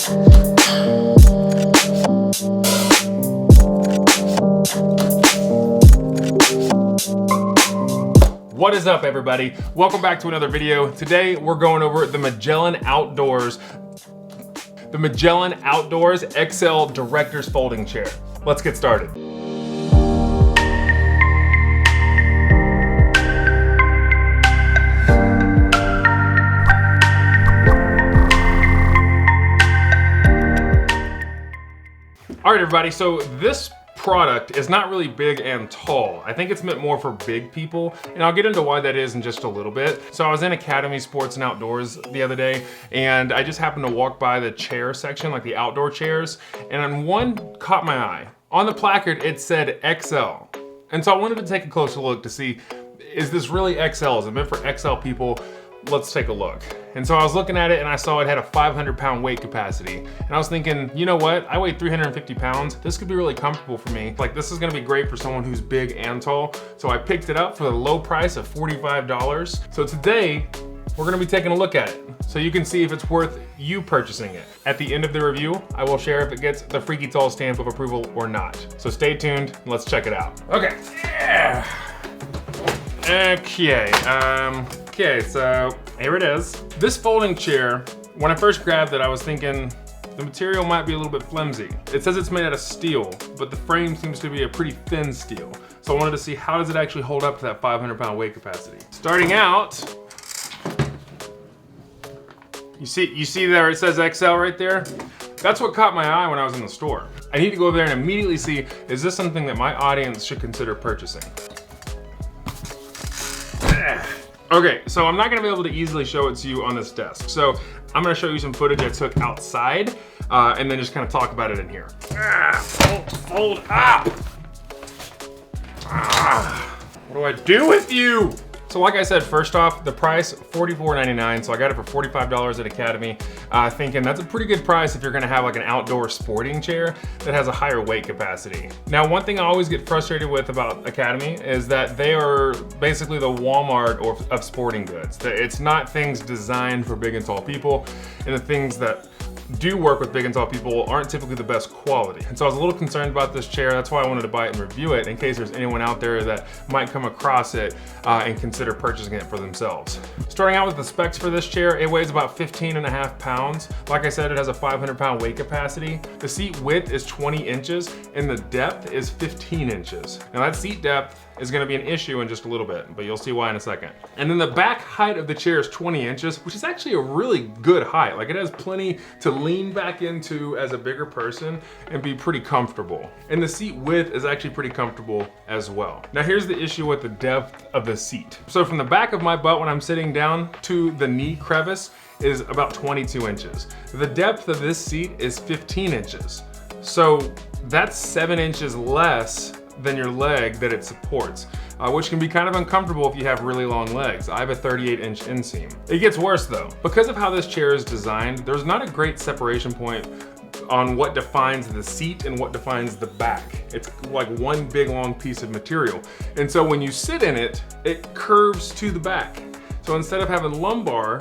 What is up, everybody? Welcome back to another video. Today we're going over the Magellan Outdoors XL Director's Folding Chair. Let's get started. All right, everybody, so this product is not really big and tall. I think it's meant more for big people, and I'll get into why that is in just a little bit. So I was in Academy Sports and Outdoors the other day, and I just happened to walk by the chair section, like the outdoor chairs, and one caught my eye. On the placard, it said XL. And so I wanted to take a closer look to see, is this really XL? Is it meant for XL people? Let's take a look. And so I was looking at it and I saw it had a 500-pound weight capacity. And I was thinking, you know what? I weigh 350 pounds. This could be really comfortable for me. Like, this is gonna be great for someone who's big and tall. So I picked it up for the low price of $45. So today, we're gonna be taking a look at it so you can see if it's worth you purchasing it. At the end of the review, I will share if it gets the Freaky Tall stamp of approval or not. So stay tuned and let's check it out. Okay, yeah. Okay, so here it is. This folding chair, when I first grabbed it, I was thinking the material might be a little bit flimsy. It says it's made out of steel, but the frame seems to be a pretty thin steel. So I wanted to see, how does it actually hold up to that 500-pound weight capacity? Starting out, you see there it says XL right there? That's what caught my eye when I was in the store. I need to go over there and immediately see, is this something that my audience should consider purchasing? Okay, so I'm not gonna be able to easily show it to you on this desk. So I'm gonna show you some footage I took outside and then just kind of talk about it in here. Fold up! What do I do with you? So like I said, first off, the price, $44.99. So I got it for $45 at Academy, thinking that's a pretty good price if you're gonna have like an outdoor sporting chair that has a higher weight capacity. Now, one thing I always get frustrated with about Academy is that they are basically the Walmart of sporting goods. It's not things designed for big and tall people, and the things that do work with big and tall people aren't typically the best quality. And so I was a little concerned about this chair. That's why I wanted to buy it and review it in case there's anyone out there that might come across it and consider purchasing it for themselves. Starting out with the specs for this chair, it weighs about 15.5 pounds. Like I said, it has a 500-pound weight capacity. The seat width is 20 inches and the depth is 15 inches. Now that seat depth is gonna be an issue in just a little bit, but you'll see why in a second. And then the back height of the chair is 20 inches, which is actually a really good height. Like, it has plenty to lean back into as a bigger person and be pretty comfortable. And the seat width is actually pretty comfortable as well. Now here's the issue with the depth of the seat. So from the back of my butt when I'm sitting down to the knee crevice is about 22 inches. The depth of this seat is 15 inches. So that's 7 inches less than your leg that it supports, which can be kind of uncomfortable if you have really long legs. I have a 38-inch inseam. It gets worse though. Because of how this chair is designed, there's not a great separation point on what defines the seat and what defines the back. It's like one big long piece of material. And so when you sit in it, it curves to the back. So instead of having lumbar,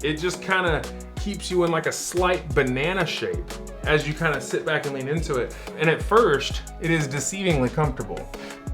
it just kind of keeps you in like a slight banana shape as you kind of sit back and lean into it. And at first, it is deceivingly comfortable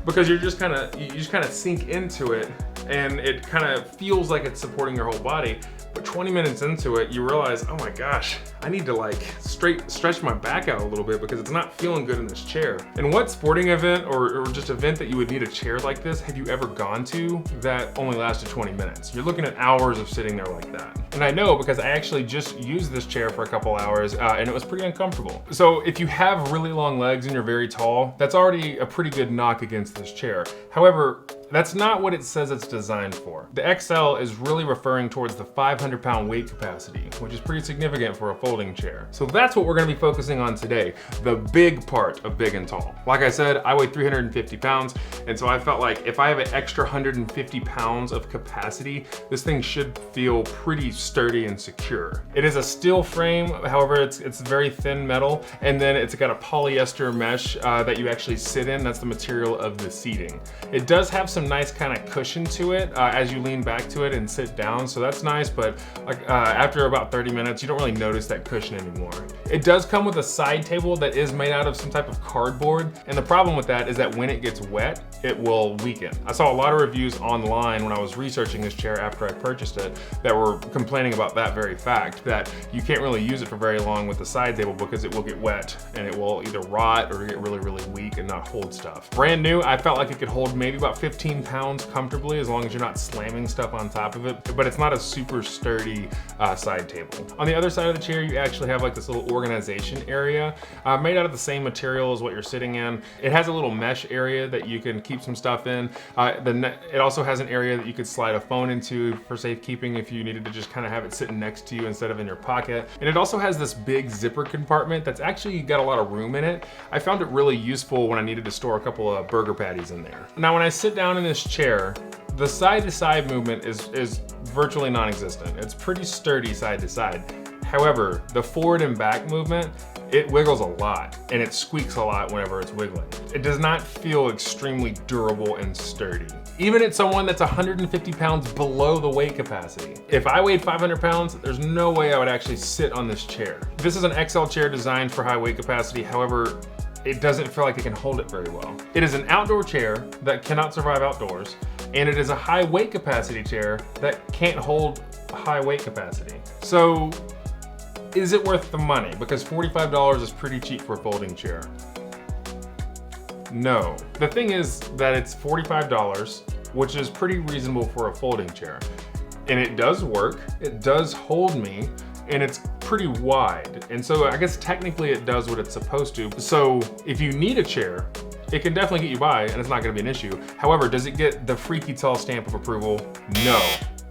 because you just kind of sink into it and it kind of feels like it's supporting your whole body. But 20 minutes into it, you realize, oh my gosh, I need to like stretch my back out a little bit because it's not feeling good in this chair. And what sporting event or just event that you would need a chair like this have you ever gone to that only lasted 20 minutes? You're looking at hours of sitting there like that. And I know because I actually just used this chair for a couple hours and it was pretty uncomfortable. So if you have really long legs and you're very tall, that's already a pretty good knock against this chair. However, that's not what it says it's designed for. The XL is really referring towards the 500-pound weight capacity, which is pretty significant for a folding chair. So that's what we're gonna be focusing on today, the big part of big and tall. Like I said, I weigh 350 pounds, and so I felt like if I have an extra 150 pounds of capacity, this thing should feel pretty sturdy and secure. It is a steel frame, however, it's very thin metal, and then it's got a polyester mesh that you actually sit in. That's the material of the seating. It does have some some nice kind of cushion to it as you lean back to it and sit down, so that's nice, but like after about 30 minutes, you don't really notice that cushion anymore. It does come with a side table that is made out of some type of cardboard, and the problem with that is that when it gets wet, it will weaken. I saw a lot of reviews online when I was researching this chair after I purchased it that were complaining about that very fact, that you can't really use it for very long with the side table because it will get wet and it will either rot or get really, really weak and not hold stuff. Brand new, I felt like it could hold maybe about 15 pounds comfortably as long as you're not slamming stuff on top of it, but it's not a super sturdy side table. On the other side of the chair, you actually have like this little organization area made out of the same material as what you're sitting in. It has a little mesh area that you can keep some stuff in. It also has an area that you could slide a phone into for safekeeping if you needed to just kind of have it sitting next to you instead of in your pocket. And it also has this big zipper compartment that's actually got a lot of room in it. I found it really useful when I needed to store a couple of burger patties in there. Now, when I sit down in this chair, the side-to-side movement is virtually non-existent. It's pretty sturdy side to side. However, the forward and back movement, it wiggles a lot and it squeaks a lot whenever it's wiggling. It does not feel extremely durable and sturdy. Even at someone that's 150 pounds below the weight capacity. If I weighed 500 pounds, there's no way I would actually sit on this chair. This is an XL chair designed for high weight capacity. However, it doesn't feel like it can hold it very well. It is an outdoor chair that cannot survive outdoors, and it is a high weight capacity chair that can't hold high weight capacity. So, is it worth the money? Because $45 is pretty cheap for a folding chair. No. The thing is that it's $45, which is pretty reasonable for a folding chair. And it does work, it does hold me, and it's pretty wide. And so I guess technically it does what it's supposed to. So if you need a chair, it can definitely get you by and it's not gonna be an issue. However, does it get the freaky tall stamp of approval? No.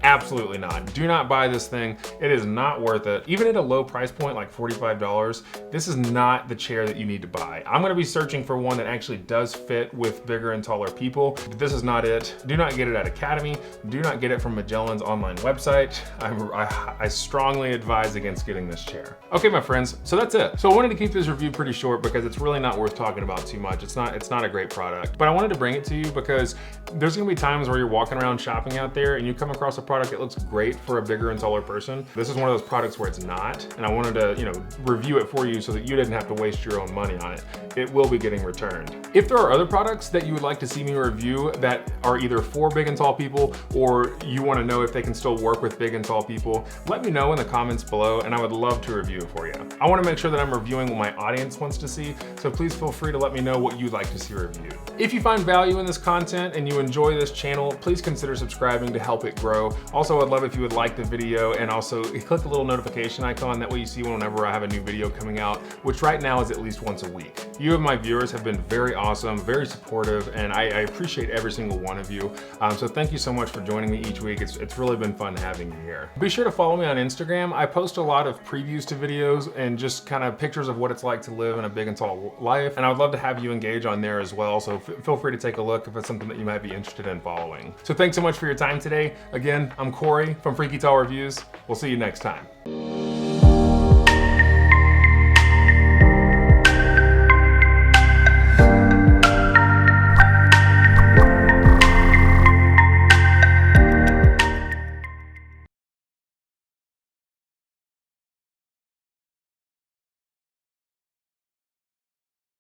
Absolutely not. Do not buy this thing. It is not worth it. Even at a low price point like $45, this is not the chair that you need to buy. I'm gonna be searching for one that actually does fit with bigger and taller people. This is not it. Do not get it at Academy. Do not get it from Magellan's online website. I strongly advise against getting this chair. Okay, my friends, so that's it. So I wanted to keep this review pretty short because it's really not worth talking about too much. It's not a great product, but I wanted to bring it to you because there's gonna be times where you're walking around shopping out there and you come across a product that looks great for a bigger and taller person. This is one of those products where it's not, and I wanted to, review it for you so that you didn't have to waste your own money on it. It will be getting returned. If there are other products that you would like to see me review that are either for big and tall people, or you want to know if they can still work with big and tall people, let me know in the comments below and I would love to review it for you. I want to make sure that I'm reviewing what my audience wants to see, so please feel free to let me know what you'd like to see reviewed. If you find value in this content and you enjoy this channel, please consider subscribing to help it grow. Also, I'd love if you would like the video and also click the little notification icon. That way you see whenever I have a new video coming out, which right now is at least once a week. You and my viewers have been very awesome, very supportive, and I appreciate every single one of you. So thank you so much for joining me each week. It's really been fun having you here. Be sure to follow me on Instagram. I post a lot of previews to videos and just kind of pictures of what it's like to live in a big and tall life. And I would love to have you engage on there as well. So feel free to take a look if it's something that you might be interested in following. So thanks so much for your time today. Again, I'm Corey from Freaky Tall Reviews. We'll see you next time.